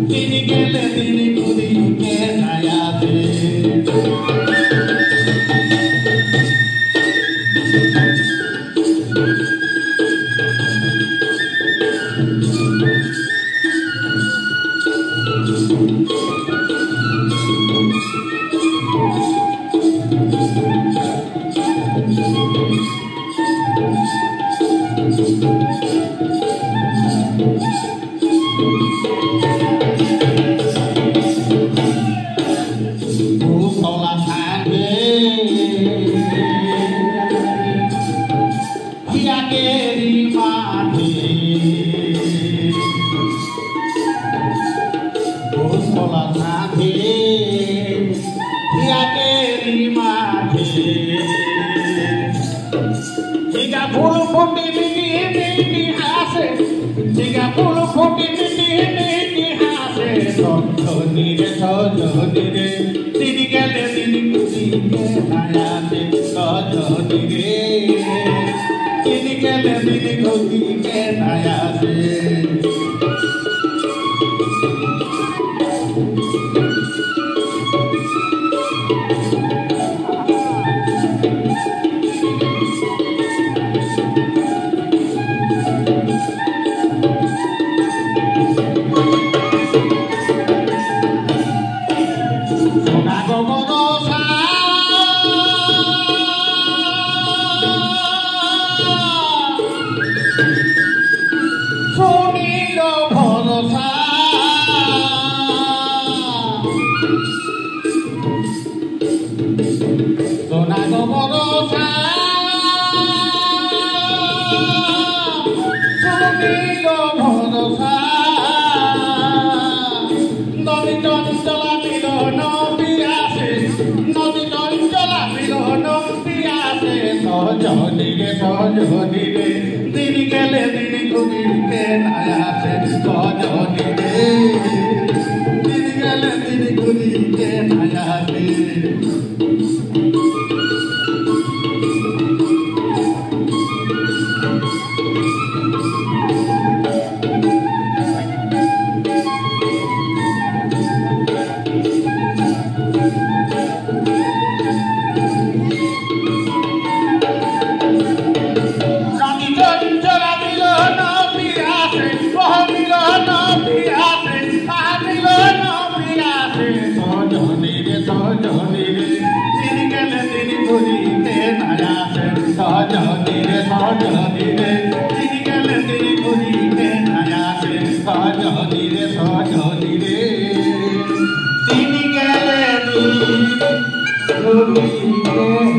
তিনি গেলে তিনি ঘুরিতে নায়াতে তিনি গেলে তিনি ঘুরিতে নায়াতে সজনী রে তিনি গেলে তিনি ঘুরিতে নায়াতে সজনী রে তিনি গেলে তিনি ঘুরিতে নায়াতে সজনী রে তিনি গেলে তিনি ঘুরিতে নায়াতে সজনী রে সজনী রে তিনি গেলে তিনি ঘুরিতে নায়াতে সজনী রে সজনী রে তিনি গেলে তিনি ঘুরিতে